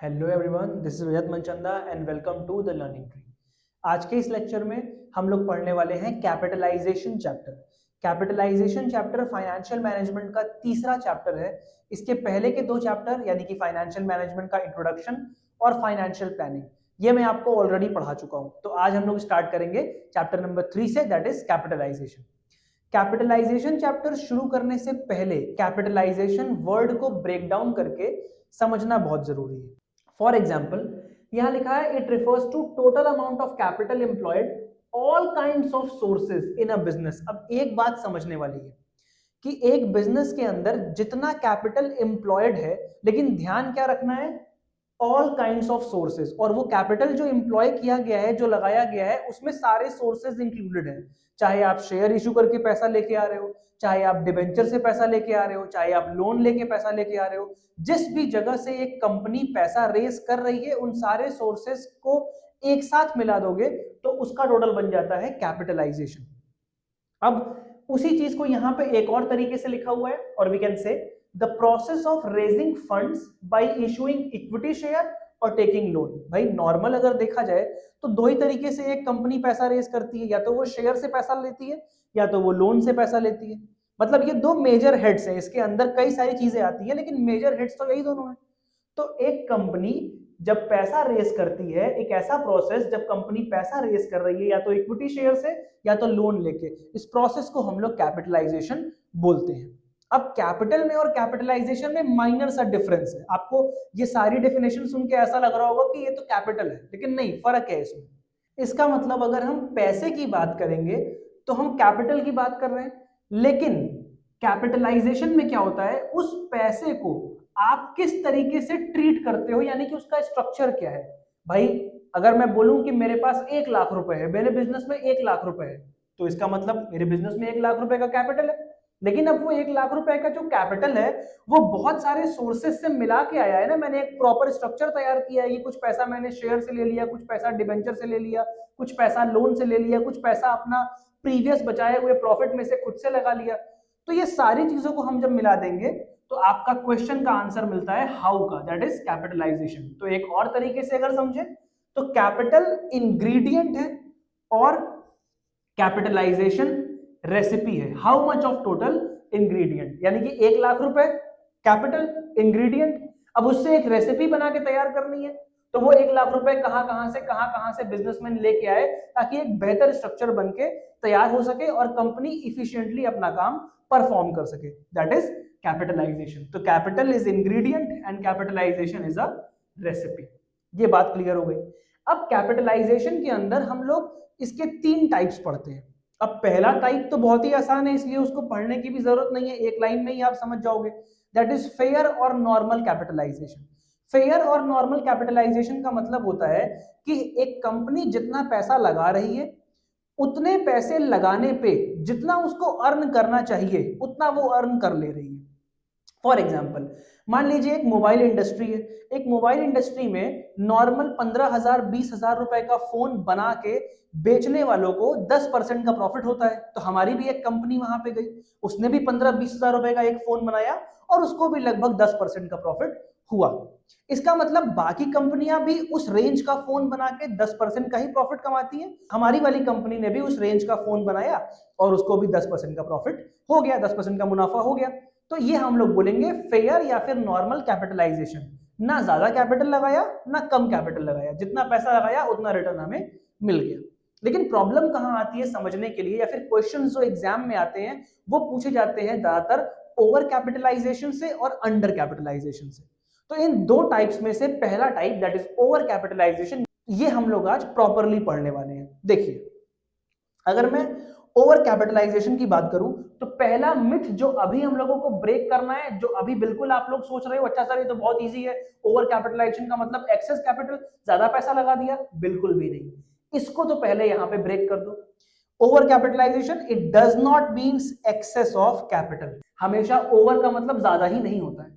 Hello everyone, this is Rajat Manchanda and welcome to the learning tree. आज के इस lecture में हम लोग पढ़ने वाले हैं capitalisation chapter. Capitalisation chapter financial management का तीसरा चैप्टर है। इसके पहले के दो चैप्टर यानी कि फाइनेंशियल मैनेजमेंट का इंट्रोडक्शन और फाइनेंशियल प्लानिंग, ये मैं आपको ऑलरेडी पढ़ा चुका हूं। तो आज हम लोग स्टार्ट करेंगे चैप्टर नंबर 3 से, that is capitalisation. Capitalisation chapter शुरू करने से पहले कैपिटलाइजेशन वर्ड को ब्रेक डाउन करके समझना बहुत जरूरी है। फॉर एग्जाम्पल, यहां लिखा है it refers to total amount of capital employed all kinds of sources in a business. अब एक बात समझने वाली है कि एक बिजनेस के अंदर जितना कैपिटल एम्प्लॉयड है, लेकिन ध्यान क्या रखना है, ऑल काइंड्स ऑफ सोर्सेज। और वो कैपिटल जो एम्प्लॉय किया गया है, जो लगाया गया है, उसमें सारे सोर्सेज इंक्लूडेड हैं। चाहे आप शेयर इशू करके पैसा लेके आ रहे हो, चाहे आप डिबेंचर से पैसा लेके आ रहे हो, चाहे आप लोन लेके पैसा लेके आ रहे हो, जिस भी जगह से एक कंपनी पैसा रेस कर रही है, उन सारे सोर्सेज को एक साथ मिला दोगे तो उसका टोटल बन जाता है कैपिटलाइजेशन। अब उसी चीज को यहां पे एक और तरीके से लिखा हुआ है, और we can say the process of raising funds by issuing equity share और टेकिंग लोन। भाई नॉर्मल अगर देखा जाए तो दो ही तरीके से एक कंपनी पैसा रेज करती है, या तो वो शेयर से पैसा लेती है या तो वो लोन से पैसा लेती है। मतलब ये दो मेजर हेड्स हैं, इसके अंदर कई सारी चीजें आती है लेकिन मेजर हेड्स तो यही दोनों हैं। तो एक कंपनी जब पैसा रेस करती है, एक ऐसा प्रोसेस जब कंपनी पैसा रेस कर रही है या तो इक्विटी शेयर से या तो लोन लेके, इस प्रोसेस को हम लोग कैपिटलाइजेशन बोलते हैं। अब कैपिटल में और कैपिटलाइजेशन में माइनर सा डिफरेंस है। आपको ये सारी डेफिनेशन सुन के ऐसा लग रहा होगा कि ये तो कैपिटल है, लेकिन नहीं, फर्क है इसमें। इसका मतलब अगर हम पैसे की बात करेंगे तो हम कैपिटल की बात कर रहे हैं, लेकिन कैपिटलाइजेशन में क्या होता है, उस पैसे को आप किस तरीके से ट्रीट करते हो, यानी कि उसका स्ट्रक्चर क्या है। भाई अगर मैं बोलूं कि मेरे पास 1 लाख रुपए है, मेरे बिजनेस में 1 लाख रुपए है, तो इसका मतलब मेरे बिजनेस में 1 लाख रुपए का कैपिटल है। लेकिन अब वो 1 लाख रुपए का जो कैपिटल है वो बहुत सारे सोर्सेज से मिला के आया है ना। मैंने एक प्रॉपर स्ट्रक्चर तैयार किया है। ये कुछ पैसा मैंने शेयर से ले लिया, कुछ पैसा डिबेंचर से ले लिया, कुछ पैसा लोन से ले लिया, कुछ पैसा अपना प्रीवियस बचाए हुए प्रॉफिट में से खुद से लगा लिया। तो ये सारी चीजों को हम जब मिला देंगे तो आपका क्वेश्चन का आंसर मिलता है हाउ का, दैट इज कैपिटलाइजेशन। तो एक और तरीके से अगर समझे तो कैपिटल इंग्रेडिएंट है और कैपिटलाइजेशन रेसिपी है। How much of total ingredient, यानी कि 1 लाख रुपए कैपिटल इंग्रेडिएंट, अब उससे एक रेसिपी बना के तैयार करनी है। तो वो 1 लाख रुपए कहां से बिजनेसमैन लेके आए ताकि एक बेहतर स्ट्रक्चर बन के तैयार हो सके और कंपनी इफिशिएंटली अपना काम परफॉर्म कर सके, दैट इज कैपिटलाइजेशन। तो capital is ingredient and capitalisation is a recipe. ये बात क्लियर हो गई। अब कैपिटलाइजेशन के अंदर हम लोग इसके 3 टाइप्स पढ़ते हैं। अब पहला टाइप तो बहुत ही आसान है, इसलिए उसको पढ़ने की भी जरूरत नहीं है, एक लाइन में ही आप समझ जाओगे, दैट इज फेयर और नॉर्मल कैपिटलाइजेशन। फेयर और नॉर्मल कैपिटलाइजेशन का मतलब होता है कि एक कंपनी जितना पैसा लगा रही है, उतने पैसे लगाने पे जितना उसको अर्न करना चाहिए उतना वो अर्न कर ले रही है। फॉर एग्जाम्पल, मान लीजिए एक मोबाइल इंडस्ट्री है। एक मोबाइल इंडस्ट्री में नॉर्मल 15,000 20,000 रुपए का फोन बना के बेचने वालों को 10% का प्रॉफिट होता है। तो हमारी भी एक कंपनी वहां पे गई, उसने भी 15-20,000 रुपए का एक फोन बनाया और उसको भी लगभग 10% का प्रॉफिट हुआ। इसका मतलब बाकी कंपनियां भी उस रेंज का फोन बना के 10% का ही प्रॉफिट कमाती है। हमारी वाली कंपनी ने भी उस रेंज का फोन बनाया और उसको भी 10% का प्रॉफिट हो गया, 10% का मुनाफा हो गया। तो ये हम लोग बोलेंगे फेयर या फिर नॉर्मल कैपिटलाइजेशन। ना ज्यादा कैपिटल लगाया ना कम कैपिटल लगाया, जितना पैसा लगाया उतना रिटर्न हमें मिल गया। लेकिन प्रॉब्लम कहां आती है समझने के लिए, या फिर क्वेश्चंस जो एग्जाम में आते हैं वो पूछे जाते हैं ज्यादातर ओवर कैपिटलाइजेशन से और अंडर कैपिटलाइजेशन से। तो इन दो टाइप्स में से पहला type that is over capitalisation, ये हम लोग आज प्रॉपरली पढ़ने वाले हैं। देखिए, अगर मैं ओवर कैपिटलाइजेशन की बात करूं तो पहला मिथ जो अभी हम लोगों को ब्रेक करना है, जो अभी बिल्कुल आप लोग सोच रहे हो अच्छा सर ये तो बहुत इजी है, ओवर कैपिटलाइजेशन का मतलब एक्सेस कैपिटल, ज्यादा पैसा लगा दिया, बिल्कुल भी नहीं। इसको तो पहले यहां पे ब्रेक कर दो। Over capitalisation it does not means excess of capital. हमेशा ओवर का मतलब ज्यादा ही नहीं होता है।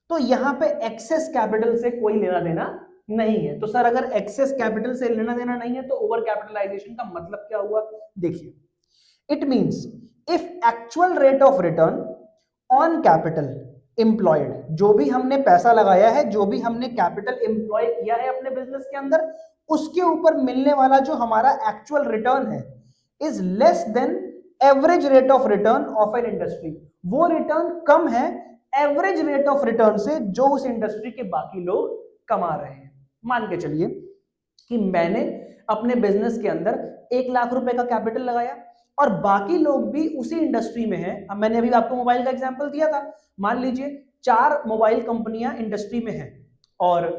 तो यहां पे एक्सेस कैपिटल से कोई लेना देना नहीं है। तो सर अगर एक्सेस कैपिटल से लेना देना नहीं है तो ओवर कैपिटलाइजेशन का मतलब क्या हुआ, देखिए, it means if actual rate of return on capital employed, जो भी हमने पैसा लगाया है, जो भी हमने कैपिटल एम्प्लॉय किया है अपने बिजनेस के अंदर, उसके ऊपर मिलने वाला जो हमारा एक्चुअल रिटर्न है is less than average rate of return of an industry. वो रिटर्न कम है एवरेज रेट ऑफ रिटर्न से जो उस इंडस्ट्री के बाकी लोग कमा रहे हैं। मान के चलिए कि मैंने अपने बिजनेस के अंदर 1 लाख रुपए का कैपिटल लगाया और बाकी लोग भी उसी इंडस्ट्री में हैं। अब मैंने अभी आपको मोबाइल का एग्जांपल दिया था, मान लीजिए 4 मोबाइल कंपनियां इंडस्ट्री में हैं और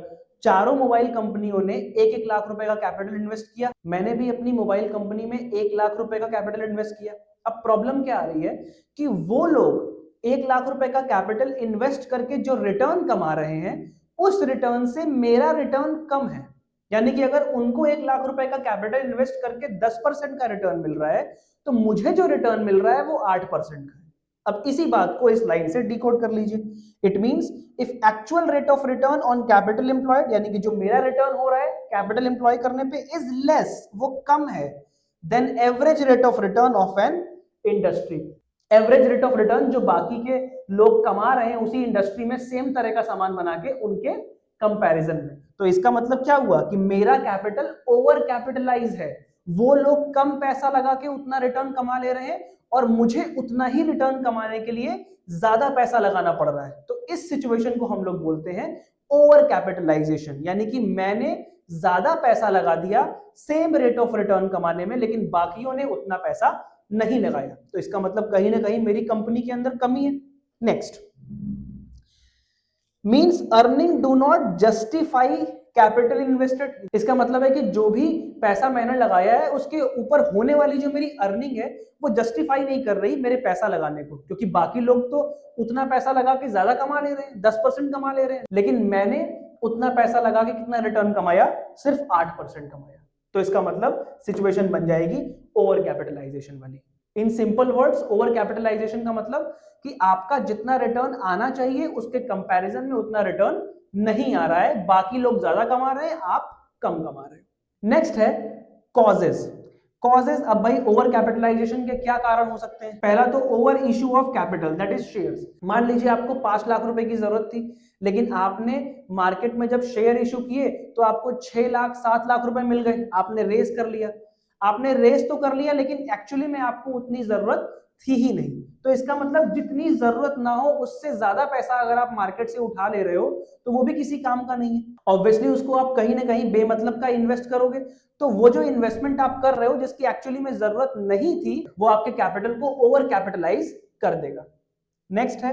चारों मोबाइल कंपनियों ने 1-1 लाख रुपए का कैपिटल इन्वेस्ट किया। मैंने भी अपनी मोबाइल कंपनी में 1 लाख रुपए का कैपिटल इन्वेस्ट किया। अब प्रॉब्लम क्या आ रही है कि वो लोग 1 लाख रुपए का कैपिटल इन्वेस्ट करके जो रिटर्न कमा रहे हैं उस रिटर्न से मेरा रिटर्न कम है। यानी कि अगर उनको 1 लाख रुपए का कैपिटल इन्वेस्ट करके 10% का रिटर्न मिल रहा है तो मुझे जो रिटर्न मिल रहा है वो 8% का है। अब इसी बात को इस लाइन से डिकोड कर लीजिए। It means if actual rate of return on capital employed, यानी कि जो मेरा रिटर्न हो रहा है कैपिटल एम्प्लॉय करने पे, इज लेस, वो कम है than average rate of return of an industry. Average rate of return जो बाकी के लोग कमा रहे हैं उसी इंडस्ट्री में सेम तरह का सामान बना के उनके कंपैरिजन में। तो इसका मतलब क्या हुआ कि मेरा कैपिटल ओवर कैपिटलाइज है, वो लोग कम पैसा लगा के उतना रिटर्न कमा ले रहे हैं और मुझे उतना ही रिटर्न कमाने के लिए ज्यादा पैसा लगाना पड़ रहा है। तो इस सिचुएशन को हम लोग बोलते हैं ओवर कैपिटलाइजेशन, यानी कि मैंने ज्यादा पैसा लगा दिया सेम रेट ऑफ रिटर्न कमाने में, लेकिन बाकियों ने उतना पैसा नहीं लगाया। तो इसका मतलब कहीं ना कहीं मेरी कंपनी के अंदर कमी है। Next, means earning do not justify capital invested. इसका मतलब है कि जो भी पैसा मैंने लगाया है उसके ऊपर होने वाली जो मेरी अर्निंग है वो जस्टिफाई नहीं कर रही मेरे पैसा लगाने को, क्योंकि बाकी लोग तो उतना पैसा लगा के ज्यादा कमा ले रहे हैं, 10% कमा ले रहे हैं, लेकिन मैंने उतना पैसा लगा के कितना रिटर्न कमाया, सिर्फ 8% कमाया। तो इसका मतलब सिचुएशन बन जाएगी ओवर कैपिटलाइजेशन वाली। In simple words, over capitalisation का मतलब कि आपका जितना रिटर्न आना चाहिए उसके कंपैरिजन में उतना रिटर्न नहीं आ रहा है, बाकी लोग ज्यादा कमा रहे हैं, आप कम कमा रहे हैं। नेक्स्ट है कॉजेज। कॉजेज, अब भाई ओवर कैपिटलाइजेशन के क्या कारण हो सकते हैं? पहला तो over issue of capital, that is shares. मान लीजिए आपको 5 लाख रुपए की जरूरत थी, लेकिन आपने मार्केट में जब शेयर इशू किए तो आपको 6 लाख 7 लाख रुपए मिल गए, आपने रेस कर लिया। आपने रेस तो कर लिया लेकिन एक्चुअली में आपको उतनी जरूरत थी ही नहीं। तो इसका मतलब जितनी जरूरत ना हो उससे ज्यादा पैसा अगर आप मार्केट से उठा ले रहे हो तो वो भी किसी काम का नहीं है। ऑब्वियसली उसको आप कहीं ना कहीं बेमतलब का इन्वेस्ट करोगे, तो वो जो इन्वेस्टमेंट आप कर रहे हो जिसकी एक्चुअली में जरूरत नहीं थी वो आपके कैपिटल को ओवर कैपिटलाइज कर देगा। नेक्स्ट है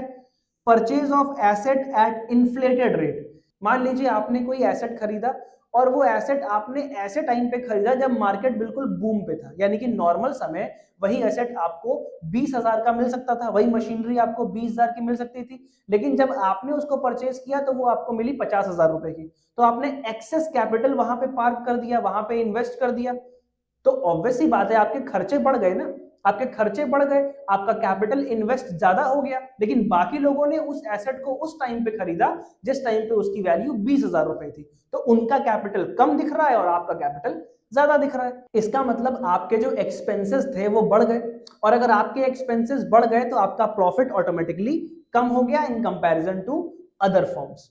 purchase of asset eight inflated rate. मान लीजिए आपने कोई एसेट खरीदा और वो एसेट आपने ऐसे टाइम पे खरीदा जब मार्केट बिल्कुल बूम पे था, यानी कि नॉर्मल समय वही एसेट आपको 20,000 का मिल सकता था, वही मशीनरी आपको 20,000 की मिल सकती थी, लेकिन जब आपने उसको परचेज किया तो वो आपको मिली 50,000 रुपए की। तो आपने एक्सेस कैपिटल वहां पे पार्क कर दिया, वहां पे इन्वेस्ट कर दिया, तो ऑब्वियस सी बात है आपके खर्चे बढ़ गए ना। आपके खर्चे बढ़ गए, आपका कैपिटल इन्वेस्ट ज्यादा हो गया, लेकिन बाकी लोगों ने उस एसेट को उस टाइम पे खरीदा जिस टाइम पे उसकी वैल्यू 20,000 रुपए थी, तो उनका कैपिटल कम दिख रहा है और आपका कैपिटल ज्यादा दिख रहा है। इसका मतलब आपके जो एक्सपेंसेस थे वो बढ़ गए, और अगर आपके एक्सपेंसेस बढ़ गए तो आपका प्रॉफिट ऑटोमेटिकली कम हो गया in comparison to other forms.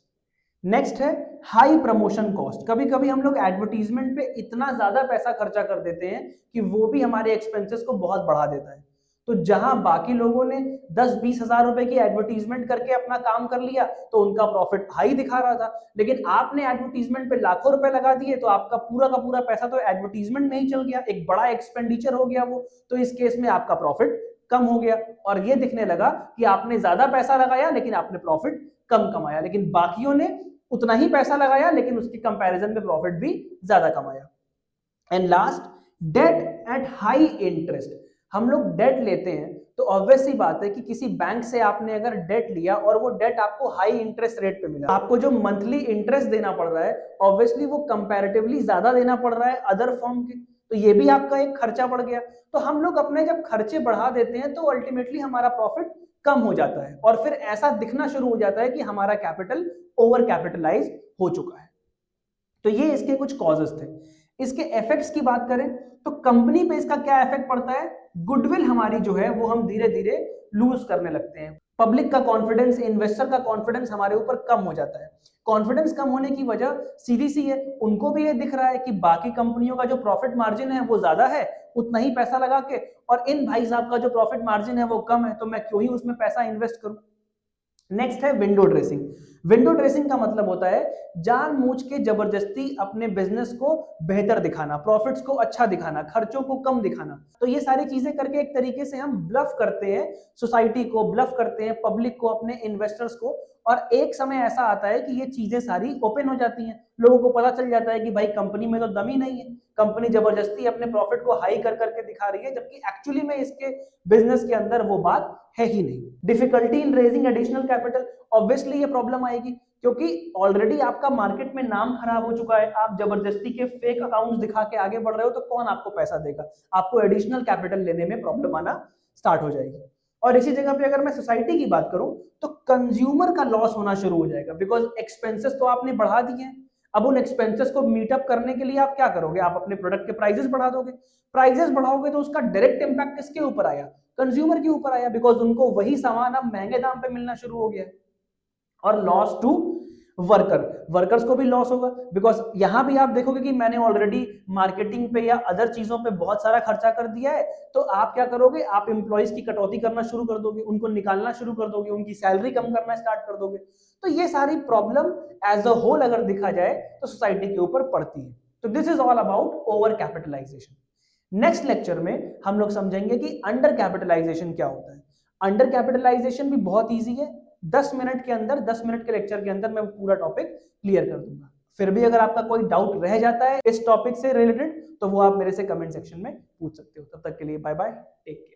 Next है हाई प्रमोशन कॉस्ट। कभी कभी हम लोग एडवर्टीजमेंट पे इतना ज्यादा पैसा खर्चा कर देते हैं कि वो भी हमारे एक्सपेंसेस को बहुत बढ़ा देता है। तो जहां बाकी लोगों ने 10-20 हजार रुपए की एडवर्टीजमेंट करके अपना काम कर लिया तो उनका प्रॉफिट हाई दिखा रहा था, लेकिन आपने एडवर्टीजमेंट पे लाखों रुपए लगा दिए तो आपका पूरा का पूरा पैसा तो एडवर्टीजमेंट में ही चल गया, एक बड़ा एक्सपेंडिचर हो गया वो। तो इस केस में आपका प्रॉफिट कम हो गया और ये दिखने लगा कि आपने ज्यादा पैसा लगाया लेकिन आपने प्रॉफिट कम कमाया, लेकिन बाकियों ने उतना ही पैसा लगाया लेकिन उसके कंपैरिजन में प्रॉफिट भी ज्यादा कमाया। And last, debt at high interest. हम लोग डेट लेते हैं तो ऑब्वियस सी बात है कि किसी बैंक से आपने अगर डेट लिया और वो डेट आपको हाई इंटरेस्ट रेट पे मिला, आपको जो मंथली इंटरेस्ट देना पड़ रहा है ऑब्वियसली वो कंपैरेटिवली ज्यादा देना पड़ रहा है अदर फॉर्म के, तो ये भी आपका एक खर्चा बढ़ गया। तो हम लोग अपने जब खर्चे बढ़ा देते हैं तो अल्टीमेटली हमारा प्रॉफिट कम हो जाता है और फिर ऐसा दिखना शुरू हो जाता है कि हमारा कैपिटल ओवर कैपिटलाइज हो चुका है। तो ये इसके कुछ कॉजेस थे। इसके इफेक्ट्स की बात करें तो कंपनी पे इसका क्या इफेक्ट पड़ता है? गुडविल हमारी जो है वो हम धीरे धीरे लूज करने लगते हैं। पब्लिक का कॉन्फिडेंस, इन्वेस्टर का कॉन्फिडेंस हमारे ऊपर कम हो जाता है। कॉन्फिडेंस कम होने की वजह सीधी सी है, उनको भी ये दिख रहा है कि बाकी कंपनियों का जो प्रॉफिट मार्जिन है वो ज्यादा है, उतना ही पैसा लगा के, और इन भाई साहब का जो प्रॉफिट मार्जिन है वो कम है, तो मैं क्यों ही उसमें पैसा इन्वेस्ट करूं। नेक्स्ट है विंडो ड्रेसिंग। विंडो ड्रेसिंग का मतलब होता है जानबूझ के जबरदस्ती अपने बिजनेस को बेहतर दिखाना, प्रॉफिट्स को अच्छा दिखाना, खर्चों को कम दिखाना। तो ये सारी चीजें करके एक तरीके से हम ब्लफ करते हैं सोसाइटी को, ब्लफ करते हैं पब्लिक को, अपने इन्वेस्टर्स को। और एक समय ऐसा आता है कि ये चीजें सारी ओपन हो जाती हैं, लोगों को पता चल जाता है कि भाई कंपनी में तो दम ही नहीं है, कंपनी जबरदस्ती अपने प्रॉफिट को हाई कर करके दिखा रही है, जबकि एक्चुअली में इसके बिजनेस के अंदर वो बात है ही नहीं। Difficulty in raising additional capital, obviously ये प्रॉब्लम आएगी क्योंकि ऑलरेडी आपका मार्केट में नाम खराब हो चुका है, आप जबरदस्ती के फेक अकाउंट्स दिखा के आगे बढ़ रहे हो, तो कौन आपको पैसा देगा, आपको एडिशनल कैपिटल लेने में प्रॉब्लम आना स्टार्ट हो जाएगी। और इसी जगह पे अगर मैं सोसाइटी की बात करूं तो कंज्यूमर का लॉस होना शुरू हो जाएगा, बिकॉज एक्सपेंसेस तो आपने बढ़ा दिए हैं। अब उन एक्सपेंसेस को मीटअप करने के लिए आप क्या करोगे, आप अपने प्रोडक्ट के प्राइसेस बढ़ा दोगे। प्राइसेस बढ़ाओगे तो उसका डायरेक्ट इंपैक्ट किसके ऊपर आया, कंज्यूमर के ऊपर आया, बिकॉज उनको वही सामान अब महंगे दाम पे मिलना शुरू हो गया। और लॉस टू वर्कर्स को भी लॉस होगा, बिकॉज यहां भी आप देखोगे कि मैंने ऑलरेडी मार्केटिंग पे या अदर चीजों पे बहुत सारा खर्चा कर दिया है, तो आप क्या करोगे, आप एम्प्लॉइज की कटौती करना शुरू कर दोगे, उनको निकालना शुरू कर दोगे, उनकी सैलरी कम करना स्टार्ट कर दोगे। तो ये सारी प्रॉब्लम एज अ होल अगर देखा जाए तो सोसाइटी के ऊपर पड़ती है। तो this is all about over capitalisation. Next lecture में हम लोग समझेंगे कि अंडर कैपिटलाइजेशन क्या होता है। अंडर कैपिटलाइजेशन भी बहुत ईजी है, 10 मिनट के अंदर, 10 मिनट के लेक्चर के अंदर मैं पूरा टॉपिक क्लियर कर दूंगा। फिर भी अगर आपका कोई डाउट रह जाता है इस टॉपिक से रिलेटेड तो वो आप मेरे से कमेंट सेक्शन में पूछ सकते हो। तब तक के लिए बाय बाय, टेक केयर।